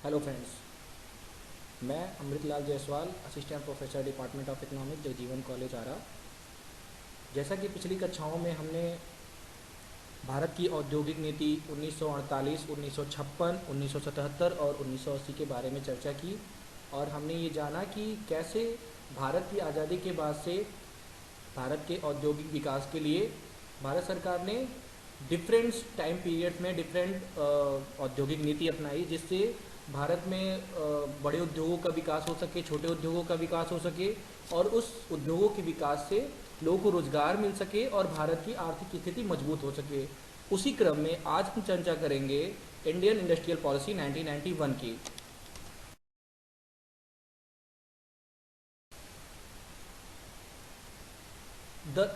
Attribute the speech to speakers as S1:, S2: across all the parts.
S1: Hello friends, मैं Amritlal Jaiswal, assistant professor department of economics, Jagjivan college Ara. जैसा कि पिछली कक्षाओं में हमने भारत की औद्योगिक नीति 1948, 1956, 1977 और 1980 के बारे में चर्चा की और हमने ये जाना कि कैसे भारत की आज़ादी के बाद से भारत के औद्योगिक विकास के लिए भारत सरकार ने डिफरेंट टाइम पीरियड्स में डिफरेंट औद्योगिक नीति अपनाई, जिससे भारत में बड़े उद्योगों का विकास हो सके, छोटे उद्योगों का विकास हो सके और उस उद्योगों के विकास से लोगों को रोजगार मिल सके और भारत की आर्थिक स्थिति मजबूत हो सके। उसी क्रम में आज हम चर्चा करेंगे इंडियन इंडस्ट्रियल पॉलिसी 1991 की। द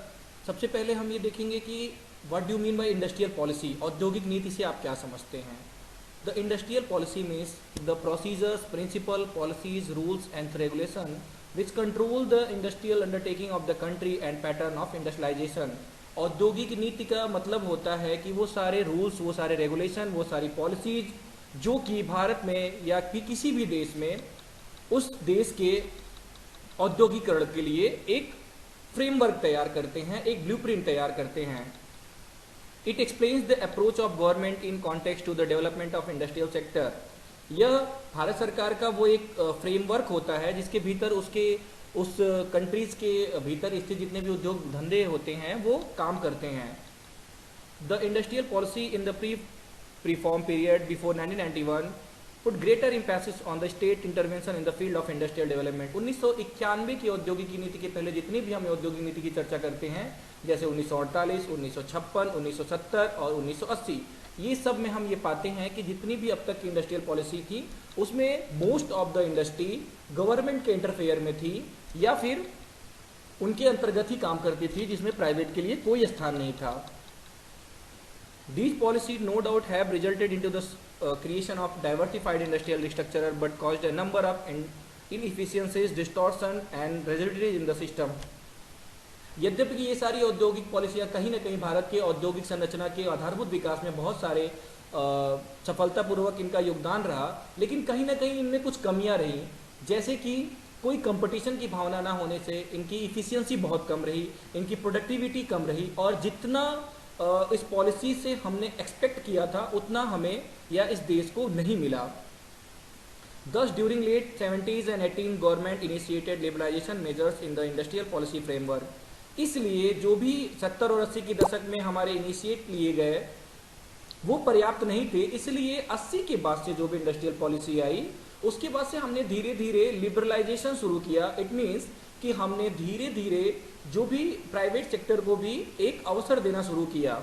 S1: सबसे पहले हम ये देखेंगे कि what do mean by industrial policy. औद्योगिक नीति से आप क्या समझते हैं? The industrial policy means the procedures, principle, policies, rules and regulation which control the industrial undertaking of the country and pattern of industrialisation. औद्योगिक नीति का मतलब होता है कि वो सारे रूल्स, वो सारे रेगुलेशन, वो सारी पॉलिसीज जो कि भारत में या किसी भी देश में उस देश के औद्योगिकरण के लिए एक फ्रेमवर्क तैयार करते हैं, एक ब्लूप्रिंट तैयार करते हैं। It explains the approach of government in context to the development of industrial sector. यह भारत सरकार का वो एक फ्रेमवर्क होता है जिसके भीतर उस कंट्रीज के भीतर स्थित जितने भी उद्योग धंधे होते हैं वो काम करते हैं। The industrial policy in the preform period before 1991 put greater emphasis on the state intervention in the field of industrial development। 1991 की औद्योगिक नीति के पहले जितनी भी हम औद्योगिक नीति की चर्चा करते हैं, जैसे 1948, 1956, 1970 और 1980, ये सब में हम ये पाते हैं कि जितनी भी अब तक की इंडस्ट्रियल पॉलिसी थी उसमें most of the industry government के इंटरफेयर में थी या फिर उनके अंतर्गत ही काम करती थी, जिसमें प्राइवेट के लिए कोई स्थान नहीं था। These policies no doubt have resulted into the creation of diversified industrial structure but caused a number of inefficiencies, distortion and rigidities in the system। यद्यपि कि ये सारी औद्योगिक पॉलिसियाँ कहीं ना कहीं भारत के औद्योगिक संरचना के आधारभूत विकास में बहुत सारे सफलतापूर्वक इनका योगदान रहा, लेकिन कहीं ना कहीं इनमें कुछ कमियां रही, जैसे कि कोई कंपटीशन की भावना ना होने से इनकी इफिशियंसी बहुत कम रही, इनकी प्रोडक्टिविटी कम रही और जितना इस पॉलिसी से हमने एक्सपेक्ट किया था उतना हमें या इस देश को नहीं मिला। Thus, during late 70s and 80s, government initiated liberalisation measures in the industrial policy framework. इसलिए जो भी 70 और 80 के दशक में हमारे इनिशिएट लिए गए वो पर्याप्त नहीं थे, इसलिए 80 के बाद से जो भी इंडस्ट्रियल पॉलिसी आई उसके बाद से हमने धीरे धीरे लिबरलाइजेशन शुरू किया। इट मीन्स कि हमने धीरे धीरे जो भी प्राइवेट सेक्टर को भी एक अवसर देना शुरू किया।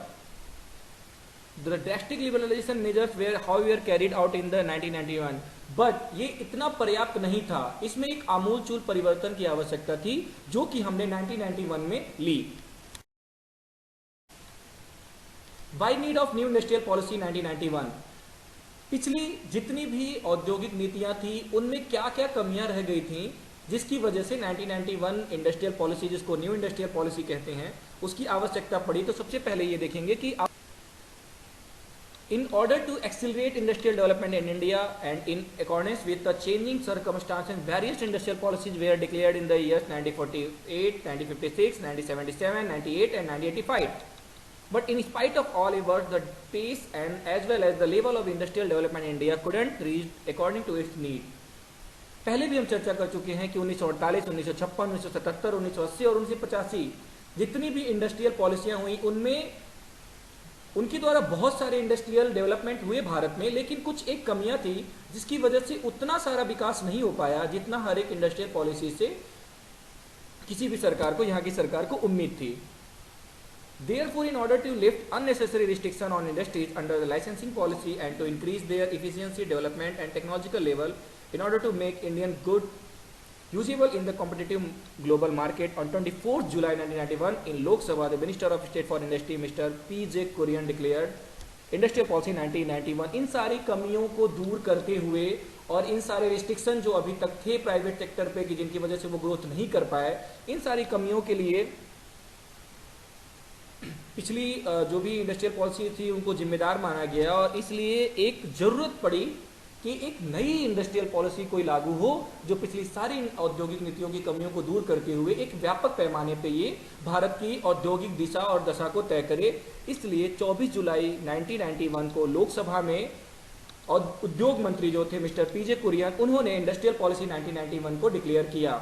S1: The drastic liberalization measures were however carried out in the 1991, but ये इतना पर्याप्त नहीं था, इसमें एक आमूलचूल परिवर्तन की आवश्यकता थी जो कि हमने 1991 में ली। Why need of new industrial policy 1991? पिछली जितनी भी औद्योगिक नीतियां थी उनमें क्या क्या कमियां रह गई थी जिसकी वजह से 1991 इंडस्ट्रियल पॉलिसी, जिसको न्यू इंडस्ट्रियल पॉलिसी कहते हैं, उसकी आवश्यकता पड़ी। तो सबसे पहले ये देखेंगे कि in order to accelerate industrial development in India and in accordance with the changing circumstances, various industrial policies were declared in the years 1948, 1956, 1977, 98 and 1985। But in spite of all efforts, the pace and as well as the level of industrial development in India couldn't reach according to its need। पहले भी हम चर्चा कर चुके हैं कि 1948, 1956, 1977, 1980 और 1985 जितनी भी इंडस्ट्रियल पॉलिसियां हुई उनमें उनके द्वारा बहुत सारे इंडस्ट्रियल डेवलपमेंट हुए भारत में, लेकिन कुछ एक कमियां थी जिसकी वजह से उतना सारा विकास नहीं हो पाया जितना हर एक इंडस्ट्रियल पॉलिसी से किसी भी सरकार को, यहाँ की सरकार को उम्मीद थी। Therefore, in order to lift unnecessary restriction on industries under the licensing policy and to increase their efficiency, development and technological level, in order to make Indian good usable in the competitive global market, on 24th July 1991 in Lok Sabha, the Minister of State for Industry Mr. P.J. Kurian declared Industrial Policy 1991। इन सारी कमियों को दूर करते हुए और इन सारे restriction जो अभी तक थे प्राइवेट सेक्टर पे कि जिनकी वजह से वो ग्रोथ नहीं कर पाए, इन सारी कमियों के लिए पिछली जो भी इंडस्ट्रियल पॉलिसी थी उनको जिम्मेदार माना गया और इसलिए एक जरूरत पड़ी कि एक नई इंडस्ट्रियल पॉलिसी कोई लागू हो जो पिछली सारी औद्योगिक नीतियों की कमियों को दूर करते हुए एक व्यापक पैमाने पे ये भारत की औद्योगिक दिशा और दशा को तय करे। इसलिए 24 जुलाई 1991 को लोकसभा में और उद्योग मंत्री जो थे मिस्टर पीजे कुरियन, उन्होंने इंडस्ट्रियल पॉलिसी 1991 को डिक्लेयर किया।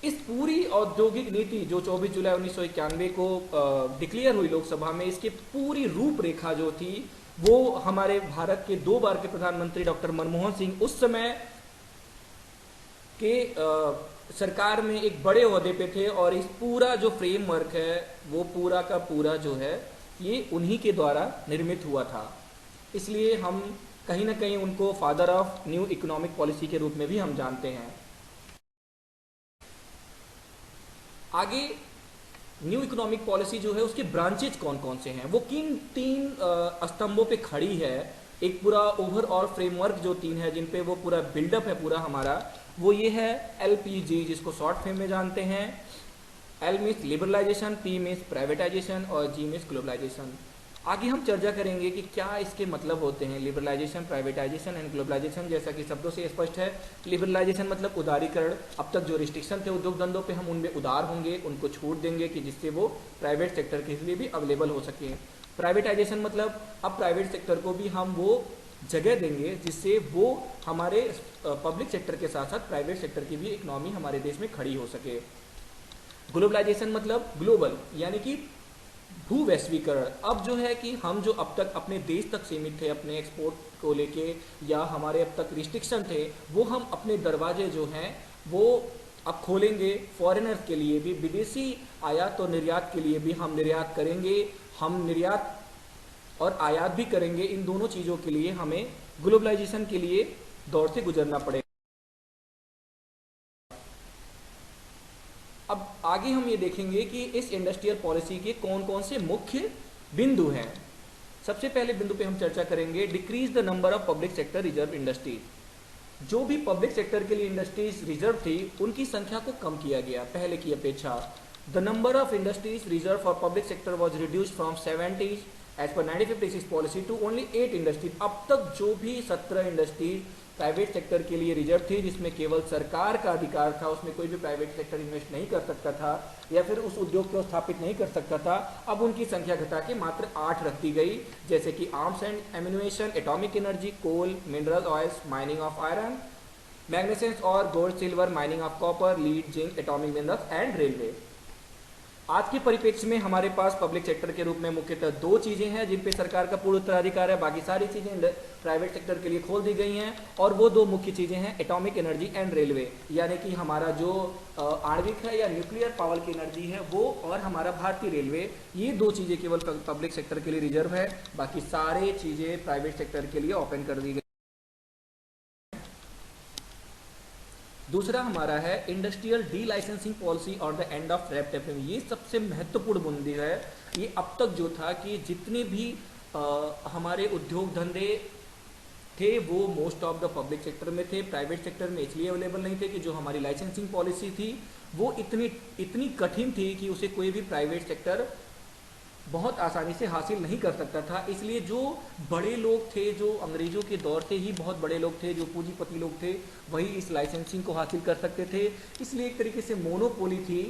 S1: इस पूरी औद्योगिक नीति जो 24 जुलाई 1991 को डिक्लेयर हुई लोकसभा में, इसकी पूरी रूपरेखा जो थी वो हमारे भारत के 2 बार के प्रधानमंत्री डॉक्टर मनमोहन सिंह उस समय के सरकार में एक बड़े ओहदे पे थे, और इस पूरा जो फ्रेमवर्क है वो पूरा का पूरा जो है ये उन्हीं के द्वारा निर्मित हुआ था। इसलिए हम कहीं ना कहीं उनको father of new economic policy के रूप में भी हम जानते हैं। आगे न्यू इकोनॉमिक पॉलिसी जो है उसके ब्रांचेज कौन कौन से हैं, वो किन 3 स्तंभों पे खड़ी है। एक पूरा ओवरऑल फ्रेमवर्क जो 3 है जिन पे वो पूरा बिल्डअप है पूरा हमारा, वो ये है LPG, जिसको शॉर्ट फॉर्म में जानते हैं। L means liberalisation, P means privatisation और G मीन्स ग्लोबलाइजेशन। आगे हम चर्चा करेंगे कि क्या इसके मतलब होते हैं लिबरलाइजेशन, प्राइवेटाइजेशन एंड ग्लोबलाइजेशन। जैसा कि शब्दों से स्पष्ट है, लिबरलाइजेशन मतलब उदारीकरण। अब तक जो रिस्ट्रिक्शन थे उद्योग धंधों पे, हम उनमें उदार होंगे, उनको छूट देंगे कि जिससे वो प्राइवेट सेक्टर के लिए भी अवेलेबल हो सके। प्राइवेटाइजेशन मतलब अब प्राइवेट सेक्टर को भी हम वो जगह देंगे जिससे वो हमारे पब्लिक सेक्टर के साथ साथ प्राइवेट सेक्टर की भी इकोनॉमी हमारे देश में खड़ी हो सके। ग्लोबलाइजेशन मतलब ग्लोबल, यानी कि भू वैश्वीकरण। अब जो है कि हम जो अब तक अपने देश तक सीमित थे अपने एक्सपोर्ट को लेके, या हमारे अब तक रिस्ट्रिक्शन थे, वो हम अपने दरवाजे जो हैं वो अब खोलेंगे फॉरेनर्स के लिए भी, विदेशी आयात और निर्यात के लिए भी हम निर्यात करेंगे। हम निर्यात और आयात भी करेंगे। इन दोनों चीज़ों के लिए हमें ग्लोबलाइजेशन के लिए दौर से गुजरना पड़ेगा। अब आगे हम ये देखेंगे कि इस इंडस्ट्रियल पॉलिसी के कौन कौन से मुख्य बिंदु हैं। सबसे पहले बिंदु पे हम चर्चा करेंगे decrease the number of public sector reserve industries. जो भी पब्लिक सेक्टर के लिए इंडस्ट्रीज रिजर्व थी उनकी संख्या को कम किया गया पहले की अपेक्षा। The number of industries reserve for public sector was reduced from 70 as per 1956 policy to only 8 industries. अब तक जो भी 17 इंडस्ट्रीज प्राइवेट सेक्टर के लिए रिजर्व थी, जिसमें केवल सरकार का अधिकार था, उसमें कोई भी प्राइवेट सेक्टर इन्वेस्ट नहीं कर सकता था या फिर उस उद्योग को स्थापित नहीं कर सकता था, अब उनकी संख्या घटा के मात्र 8 रख दी गई। जैसे कि arms and ammunition, atomic energy, coal, mineral oils, mining of iron, magnesium और gold silver, mining of copper, lead, zinc, atomic minerals and railway. आज के परिप्रेक्ष्य में हमारे पास पब्लिक सेक्टर के रूप में मुख्यतः 2 चीजें हैं जिन पे सरकार का पूर्ण उत्तराधिकार है। बाकी सारी चीजें प्राइवेट सेक्टर के लिए खोल दी गई हैं, और वो 2 मुख्य चीजें हैं एटॉमिक एनर्जी एंड रेलवे, यानी कि हमारा जो आणविक है या न्यूक्लियर पावर की एनर्जी है वो, और हमारा भारतीय रेलवे। ये 2 चीजें केवल पब्लिक सेक्टर के लिए रिजर्व है, बाकी सारे चीजें प्राइवेट सेक्टर के लिए ओपन कर दी गई। दूसरा हमारा है इंडस्ट्रियल डी लाइसेंसिंग पॉलिसी और the end of red taping. ये सबसे महत्वपूर्ण बिंदु है। ये अब तक जो था कि जितने भी हमारे उद्योग धंधे थे वो most of the public sector में थे, प्राइवेट सेक्टर में इसलिए अवेलेबल नहीं थे कि जो हमारी लाइसेंसिंग पॉलिसी थी वो इतनी कठिन थी कि उसे कोई भी प्राइवेट सेक्टर बहुत आसानी से हासिल नहीं कर सकता था। इसलिए जो बड़े लोग थे, जो अंग्रेजों के दौर से ही बहुत बड़े लोग थे, जो पूंजीपति लोग थे, वही इस लाइसेंसिंग को हासिल कर सकते थे। इसलिए एक तरीके से मोनोपोली थी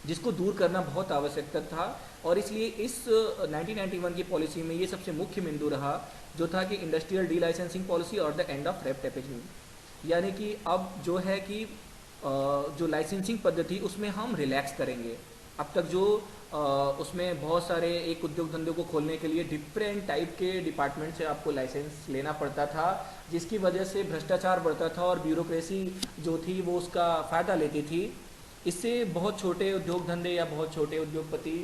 S1: जिसको दूर करना बहुत आवश्यकता था, और इसलिए इस 1991 की पॉलिसी में ये सबसे मुख्य बिंदु रहा जो था कि इंडस्ट्रियल डी लाइसेंसिंग पॉलिसी और the end of red taping. यानी कि अब जो है कि जो लाइसेंसिंग पद्धति उसमें हम रिलैक्स करेंगे। अब तक जो उसमें बहुत सारे एक उद्योग धंधे को खोलने के लिए डिफरेंट टाइप के डिपार्टमेंट से आपको लाइसेंस लेना पड़ता था, जिसकी वजह से भ्रष्टाचार बढ़ता था और ब्यूरोक्रेसी जो थी वो उसका फ़ायदा लेती थी। इससे बहुत छोटे उद्योग धंधे या बहुत छोटे उद्योगपति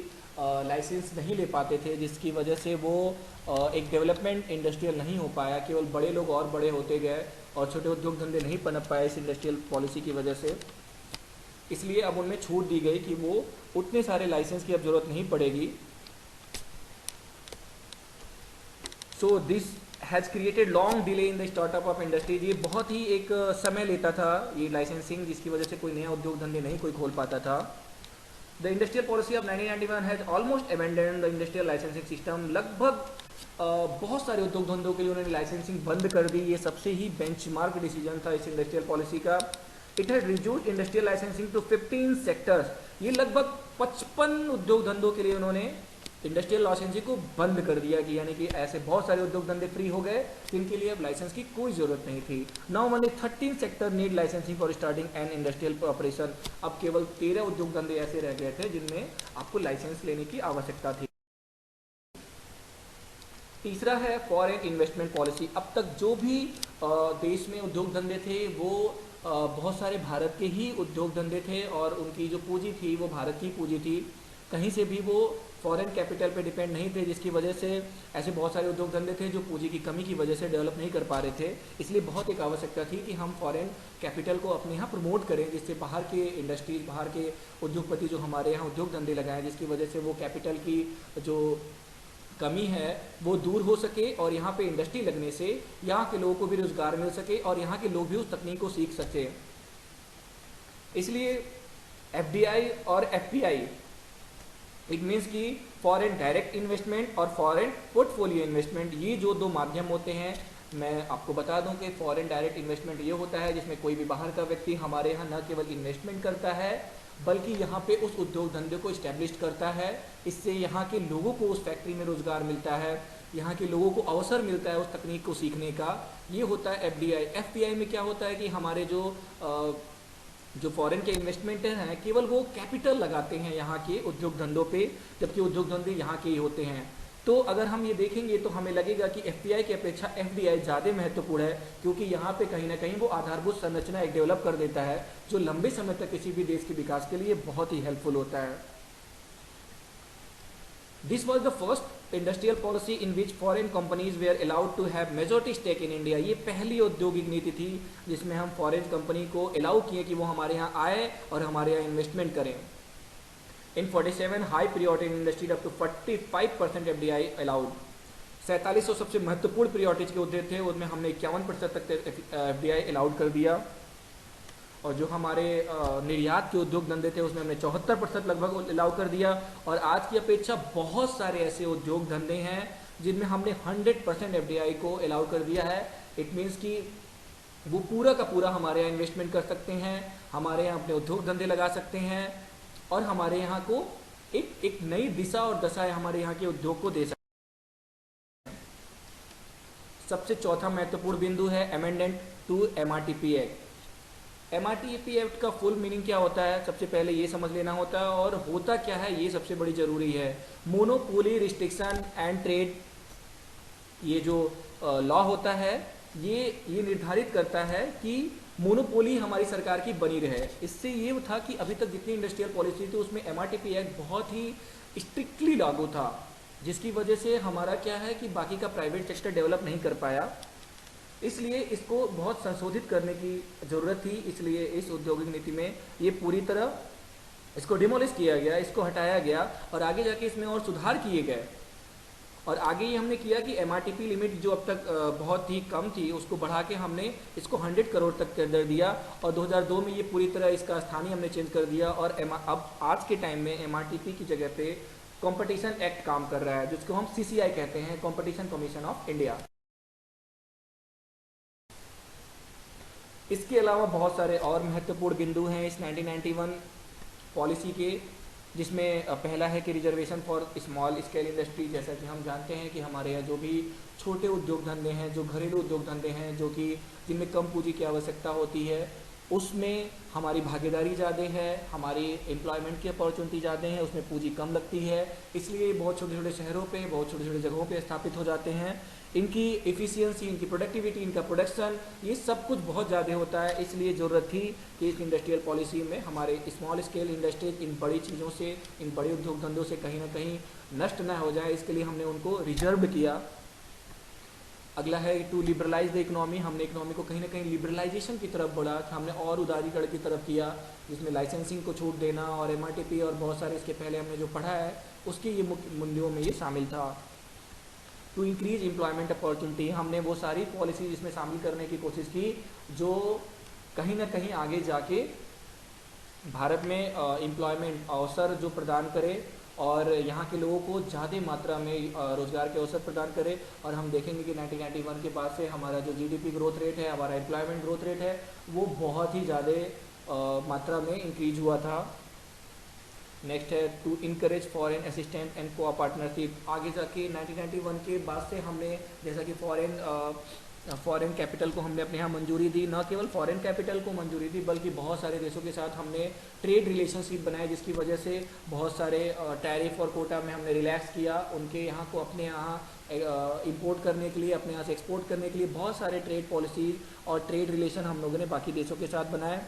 S1: लाइसेंस नहीं ले पाते थे, जिसकी वजह से वो एक डेवलपमेंट इंडस्ट्रियल नहीं हो पाया। केवल बड़े लोग और बड़े होते गए और छोटे उद्योग धंधे नहीं पनप पाए इस इंडस्ट्रियल पॉलिसी की वजह से। इसलिए अब उनमें छूट दी गई कि वो उतने सारे लाइसेंस की अब जरूरत नहीं पड़ेगी। So this has created long delay in the startup of industries. ये बहुत ही एक समय लेता था ये लाइसेंसिंग, जिसकी वजह से कोई नया उद्योग धंधे नहीं कोई खोल पाता था। The industrial policy of 1991 has almost abandon the industrial licensing system. लगभग बहुत सारे उद्योग धंधों के लिए उन्होंने लाइसेंसिंग बंद कर दी। ये सबसे ही बेंचमार्क डिसीजन था इस इंडस्ट्रियल पॉलिसी का। It has reduced industrial licensing to 15 sectors. ये लगभग 55 उद्योग धंधों के लिए उन्होंने इंडस्ट्रियल लाइसेंसिंग को बंद कर दिया कि यानी कि ऐसे बहुत सारे उद्योग धंधे फ्री हो गए जिनके लिए अब लाइसेंस की कोई जरूरत नहीं थी। Now only 13 sector need licensing for starting an industrial operation. अब केवल 13 उद्योग धंधे ऐसे रह गए थे जिनमें आपको लाइसेंस लेने की आवश्यकता थी। तीसरा है फॉरेन इन्वेस्टमेंट पॉलिसी। अब तक जो भी देश में उद्योग धंधे थे वो बहुत सारे भारत के ही उद्योग धंधे थे और उनकी जो पूंजी थी वो भारत की पूंजी थी। कहीं से भी वो फॉरेन कैपिटल पे डिपेंड नहीं थे, जिसकी वजह से ऐसे बहुत सारे उद्योग धंधे थे जो पूंजी की कमी की वजह से डेवलप नहीं कर पा रहे थे। इसलिए बहुत एक आवश्यकता थी कि हम फॉरेन कैपिटल को अपने यहाँ प्रमोट करें, जिससे बाहर के इंडस्ट्रीज, बाहर के उद्योगपति जो हमारे यहाँ उद्योग धंधे लगाएं, जिसकी वजह से वो कैपिटल की जो कमी है वो दूर हो सके और यहाँ पे इंडस्ट्री लगने से यहाँ के लोगों को भी रोजगार मिल सके और यहाँ के लोग भी उस तकनीक को सीख सके। इसलिए एफडीआई और एफपीआई, इट मीन्स कि फॉरेन डायरेक्ट इन्वेस्टमेंट और फॉरेन पोर्टफोलियो इन्वेस्टमेंट, ये जो दो माध्यम होते हैं। मैं आपको बता दूं कि फॉरेन डायरेक्ट इन्वेस्टमेंट ये होता है जिसमें कोई भी बाहर का व्यक्ति हमारे यहाँ न केवल इन्वेस्टमेंट करता है बल्कि यहाँ पे उस उद्योग धंधे को इस्टेब्लिश करता है। इससे यहाँ के लोगों को उस फैक्ट्री में रोजगार मिलता है, यहाँ के लोगों को अवसर मिलता है उस तकनीक को सीखने का। ये होता है एफडीआई। एफपीआई में क्या होता है कि हमारे जो फॉरेन के इन्वेस्टमेंट हैं केवल वो कैपिटल लगाते हैं यहाँ के उद्योग धंधों पे, जबकि उद्योग धंधे यहाँ के ही होते हैं। तो अगर हम ये देखेंगे तो हमें लगेगा कि एफपीआई की अपेक्षा एफडीआई ज़्यादा महत्वपूर्ण है, क्योंकि यहाँ पे कहीं ना कहीं वो आधारभूत संरचना एक डेवलप कर देता है जो लंबे समय तक किसी भी देश के विकास के लिए बहुत ही हेल्पफुल होता है। This was the first industrial policy in which foreign companies were allowed to have majority stake in India. ये पहली औद्योगिक नीति थी जिसमें हम फॉरेन कंपनी को अलाउ किए कि वो हमारे यहाँ आए और हमारे यहाँ इन्वेस्टमेंट करें। In 47 high priority industry up to 45% FDI allowed. 47 सबसे महत्वपूर्ण प्रियोरिटीज के उद्योग थे उनमें हमने 51% तक एफडीआई अलाउड कर दिया। और जो हमारे निर्यात के उद्योग धंधे थे उसमें हमने 74% लगभग अलाउ कर दिया। और आज की अपेक्षा बहुत सारे ऐसे उद्योग धंधे हैं जिनमें हमने 100% एफडीआई को अलाउ कर दिया है। इट मीन्स कि वो पूरा का पूरा हमारे यहाँ इन्वेस्टमेंट कर सकते हैं, हमारे यहाँ अपने उद्योग धंधे लगा सकते हैं और हमारे यहाँ को एक नई दिशा और दशा हमारे यहाँ के उद्योग को दे सकते हैं। सबसे चौथा महत्वपूर्ण बिंदु है amendment to MRTP act. MRTP act का फुल मीनिंग क्या होता है सबसे पहले ये समझ लेना होता है, और होता क्या है ये सबसे बड़ी जरूरी है। मोनोपोली रिस्ट्रिक्शन एंड ट्रेड, ये जो लॉ होता है ये निर्धारित करता है कि मोनोपोली हमारी सरकार की बनी रहे। इससे ये था कि अभी तक जितनी इंडस्ट्रियल पॉलिसी थी उसमें एमआरटीपी एक्ट बहुत ही स्ट्रिक्टली लागू था, जिसकी वजह से हमारा क्या है कि बाकी का प्राइवेट सेक्टर डेवलप नहीं कर पाया। इसलिए इसको बहुत संशोधित करने की ज़रूरत थी। इसलिए इस औद्योगिक नीति में ये पूरी तरह इसको डिमोलिश किया गया, इसको हटाया गया और आगे जाके इसमें और सुधार किए गए। और आगे ये हमने किया कि एमआरटीपी लिमिट जो अब तक बहुत ही कम थी उसको बढ़ा के हमने इसको 100 करोड़ तक कर दिया। और 2002 में ये पूरी तरह इसका स्थानीय हमने चेंज कर दिया। और अब आज के टाइम में एमआरटीपी की जगह पे कंपटीशन एक्ट काम कर रहा है, जिसको हम सीसीआई कहते हैं, कंपटीशन कमीशन ऑफ इंडिया। इसके अलावा बहुत सारे और महत्वपूर्ण बिंदु हैं इस 1991 पॉलिसी के, जिसमें पहला है कि reservation for small scale industry. जैसा कि हम जानते हैं कि हमारे यहाँ जो भी छोटे उद्योग धंधे हैं, जो घरेलू उद्योग धंधे हैं, जो कि जिनमें कम पूंजी की आवश्यकता होती है, उसमें हमारी भागीदारी ज़्यादा है, हमारी एम्प्लॉयमेंट की अपॉर्चुनिटी ज़्यादा है, उसमें पूंजी कम लगती है। इसलिए बहुत छोटे छोटे शहरों पे, बहुत छोटे छोटे जगहों पे स्थापित हो जाते हैं। इनकी एफिशिएंसी, इनकी प्रोडक्टिविटी, इनका प्रोडक्शन, ये सब कुछ बहुत ज़्यादा होता है। इसलिए ज़रूरत थी कि इस इंडस्ट्रियल पॉलिसी में हमारे स्मॉल स्केल इंडस्ट्रीज इन बड़ी चीज़ों से, इन बड़े उद्योग धंधों से कहीं ना कहीं नष्ट ना हो जाए, इसके लिए हमने उनको रिजर्व किया। अगला है टू लिबरलाइज द इकोनॉमी। हमने इकोनॉमी को कहीं ना कहीं लिबरलाइजेशन की तरफ बढ़ा, हमने और उदारीकरण की तरफ किया, जिसमें लाइसेंसिंग को छूट देना और एमआरटीपी और बहुत सारे इसके पहले हमने जो पढ़ा है उसके ये मुख्य मूल्यों में ये शामिल था। टू इंक्रीज एम्प्लॉयमेंट अपॉर्चुनिटी, हमने वो सारी पॉलिसी इसमें शामिल करने की कोशिश की जो कहीं ना कहीं आगे जाके भारत में एम्प्लॉयमेंट अवसर जो प्रदान करे और यहाँ के लोगों को ज़्यादा मात्रा में रोज़गार के अवसर प्रदान करे। और हम देखेंगे कि 1991 के बाद से हमारा जो जीडीपी ग्रोथ रेट है, हमारा एम्प्लॉयमेंट ग्रोथ रेट है, वो बहुत ही ज़्यादा मात्रा में इंक्रीज हुआ था। नेक्स्ट है to encourage foreign assistant and co partnership. आगे जाके 1991 के बाद से हमने जैसा कि फॉरेन कैपिटल को हमने अपने यहाँ मंजूरी दी, न केवल फॉरेन कैपिटल को मंजूरी दी बल्कि बहुत सारे देशों के साथ हमने ट्रेड रिलेशनशिप बनाए, जिसकी वजह से बहुत सारे टैरिफ और कोटा में हमने रिलैक्स किया। उनके यहाँ को अपने यहाँ इंपोर्ट करने के लिए, अपने यहाँ से एक्सपोर्ट करने के लिए बहुत सारे ट्रेड पॉलिसीज और ट्रेड रिलेशन हम लोगों ने बाकी देशों के साथ बनाए।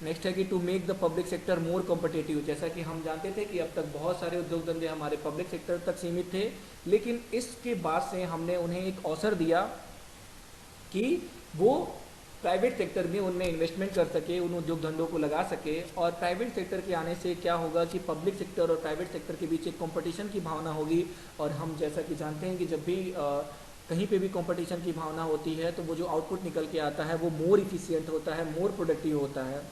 S1: नेक्स्ट है कि to make the public sector more competitive. जैसा कि हम जानते थे कि अब तक बहुत सारे उद्योग धंधे हमारे पब्लिक सेक्टर तक सीमित थे, लेकिन इसके बाद से हमने उन्हें एक अवसर दिया कि वो प्राइवेट सेक्टर में उनमें इन्वेस्टमेंट कर सके, उन उद्योग धंधों को लगा सके। और प्राइवेट सेक्टर के आने से क्या होगा कि पब्लिक सेक्टर और प्राइवेट सेक्टर के बीच एक कंपटीशन की भावना होगी। और हम जैसा कि जानते हैं कि जब भी कहीं पे भी कंपटीशन की भावना होती है तो वो जो आउटपुट निकल के आता है वो मोर इफिशियंट होता है, मोर प्रोडक्टिव होता है।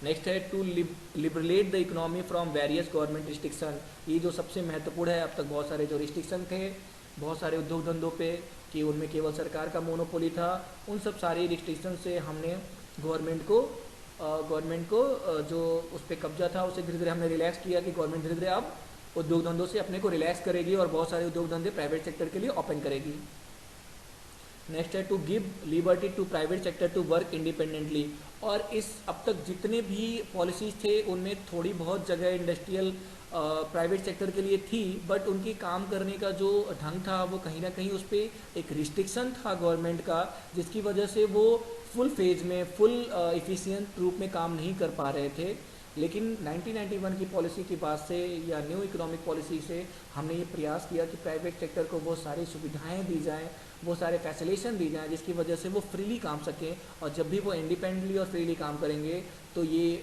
S1: नेक्स्ट है to liberate the economy from various government restriction. ये जो सबसे महत्वपूर्ण है, अब तक बहुत सारे जो रिस्ट्रिक्शन थे बहुत सारे उद्योग धंधों पे कि उनमें केवल सरकार का मोनोपोली था, उन सब सारी रिस्ट्रिक्शन से हमने गवर्नमेंट को जो उस पर कब्जा था उसे धीरे धीरे हमने रिलैक्स किया कि गवर्नमेंट धीरे धीरे अब उद्योग धंधों से अपने को रिलैक्स करेगी और बहुत सारे उद्योग धंधे प्राइवेट सेक्टर के लिए ओपन करेगी। नेक्स्ट है to give liberty to private sector to work independently. और इस अब तक जितने भी पॉलिसीज थे उनमें थोड़ी बहुत जगह इंडस्ट्रियल प्राइवेट सेक्टर के लिए थी, बट उनकी काम करने का जो ढंग था वो कहीं ना कहीं उस पर एक रिस्ट्रिक्शन था गवर्नमेंट का, जिसकी वजह से वो फुल फेज में फुल इफिशिएंट रूप में काम नहीं कर पा रहे थे। लेकिन 1991 की पॉलिसी के बाद से या न्यू इकोनॉमिक पॉलिसी से हमने ये प्रयास किया कि प्राइवेट सेक्टर को वो सारी सुविधाएं दी जाएं, वो सारे फैसिलेशन दी जाएं, जिसकी वजह से वो फ्रीली काम सकें। और जब भी वो इंडिपेंडेंटली और फ्रीली काम करेंगे तो ये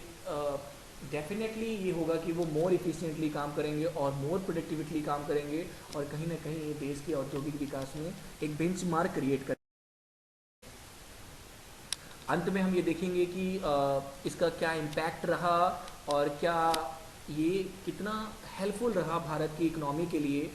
S1: डेफिनेटली ये होगा कि वो मोर इफिशिएंटली काम करेंगे और मोर प्रोडक्टिविटली काम करेंगे और कहीं ना कहीं ये देश के औद्योगिक विकास में एक बेंचमार्क क्रिएट करेंगे। अंत में हम ये देखेंगे कि इसका क्या इम्पैक्ट रहा और क्या ये कितना हेल्पफुल रहा भारत की इकोनॉमी के लिए।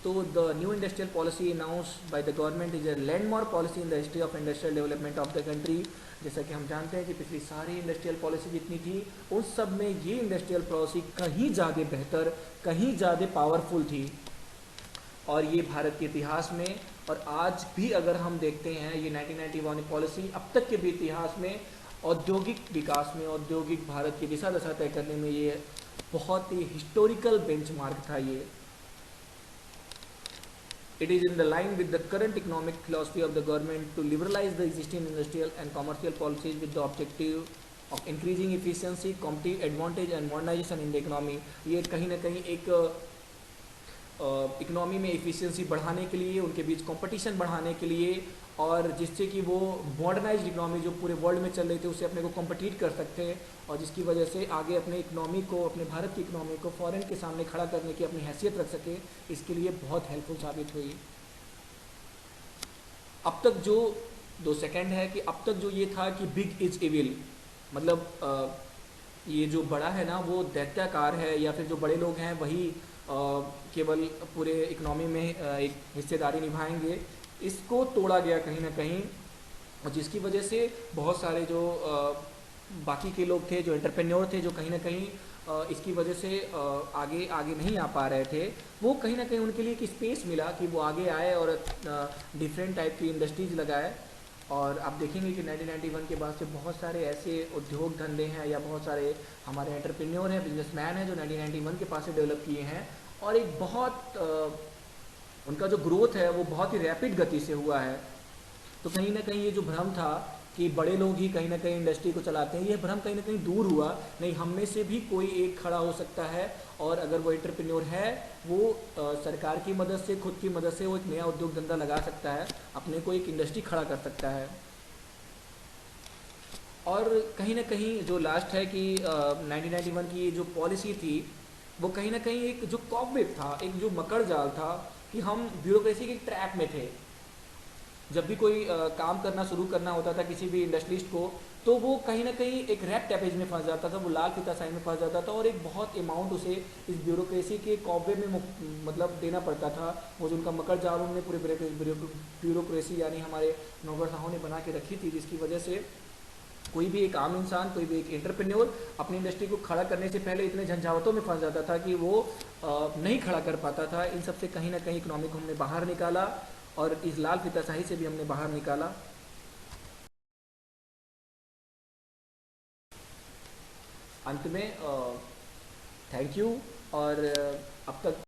S1: तो the new industrial policy announced by the government is a landmark policy in the history of industrial development of the country. जैसा कि हम जानते हैं कि पिछली सारी इंडस्ट्रियल पॉलिसी जितनी थी उन सब में ये इंडस्ट्रियल पॉलिसी कहीं ज़्यादा बेहतर, कहीं ज़्यादा पावरफुल थी। और ये भारत के इतिहास में और आज भी अगर हम देखते हैं ये 1991 पॉलिसी अब तक के भी इतिहास में औद्योगिक विकास में, औद्योगिक भारत की दिशा दशा तय करने में ये बहुत ही हिस्टोरिकल बेंचमार्क था। ये It is in the line with the current economic philosophy of the government to liberalize the existing industrial and commercial policies with the objective of increasing efficiency, competitive advantage and modernization in the economy। ये कहीं ना कहीं एक economy में efficiency बढ़ाने के लिए, उनके बीच कंपटीशन बढ़ाने के लिए और जिससे कि वो मॉडर्नाइज्ड इकोनॉमी जो पूरे वर्ल्ड में चल रही थी उससे अपने को कम्पीट कर सकते हैं और जिसकी वजह से आगे अपने इकोनॉमी को, अपने भारत की इकोनॉमी को फॉरेन के सामने खड़ा करने की अपनी हैसियत रख सके, इसके लिए बहुत हेल्पफुल साबित हुई। अब तक जो सेकंड है कि अब तक जो ये था कि बिग इज इविल, मतलब ये जो बड़ा है ना वो दैत्याकार है या फिर जो बड़े लोग हैं वही केवल पूरे इकोनॉमी में एक हिस्सेदारी निभाएंगे, इसको तोड़ा गया कहीं ना कहीं। और जिसकी वजह से बहुत सारे जो बाकी के लोग थे, जो एंटरप्रेन्योर थे, जो कहीं ना कहीं इसकी वजह से आगे आगे नहीं आ पा रहे थे, वो कहीं ना कहीं उनके लिए एक स्पेस मिला कि वो आगे आए और डिफरेंट टाइप की इंडस्ट्रीज लगाए। और आप देखेंगे कि 1991 के बाद से बहुत सारे ऐसे उद्योग धंधे हैं या बहुत सारे हमारे एंटरप्रेन्योर हैं, बिजनेसमैन हैं जो 1991 के पास से डेवलप किए हैं और एक बहुत उनका जो ग्रोथ है वो बहुत ही रैपिड गति से हुआ है। तो कहीं ना कहीं ये जो भ्रम था कि बड़े लोग ही कहीं ना कहीं इंडस्ट्री को चलाते हैं, ये भ्रम कहीं ना कहीं दूर हुआ। नहीं, हम में से भी कोई एक खड़ा हो सकता है और अगर वो एंटरप्रेन्योर है वो सरकार की मदद से, खुद की मदद से वो एक नया उद्योग धंधा लगा सकता है, अपने को एक इंडस्ट्री खड़ा कर सकता है। और कहीं ना कहीं जो लास्ट है कि 1991 की जो पॉलिसी थी वो कहीं ना कहीं एक जो कॉकवेब था, एक जो मकर जाल था कि हम ब्यूरोक्रेसी के ट्रैप में थे। जब भी कोई काम करना शुरू करना होता था किसी भी इंडस्ट्रिस्ट को, तो वो कहीं ना कहीं एक रैट टैपेज में फंस जाता था, वो लाल फीताशाही में फंस जाता था, और एक बहुत अमाउंट उसे इस ब्यूरोक्रेसी के कौवे में मतलब देना पड़ता था। वो जो उनका मकर जाल उन्होंने पूरी ब्यूरोक्रेसी यानी हमारे नौकरशाहों ने बना के रखी थी, जिसकी वजह से कोई भी एक आम इंसान, कोई भी एक एंटरप्रेन्योर अपनी इंडस्ट्री को खड़ा करने से पहले इतने झंझावतों में फंस जाता था कि वो नहीं खड़ा कर पाता था। इन सब से कहीं ना कहीं इकोनॉमी को हमने बाहर निकाला, और इस लाल फीताशाही से भी हमने बाहर निकाला। अंत में थैंक यू। और अब तक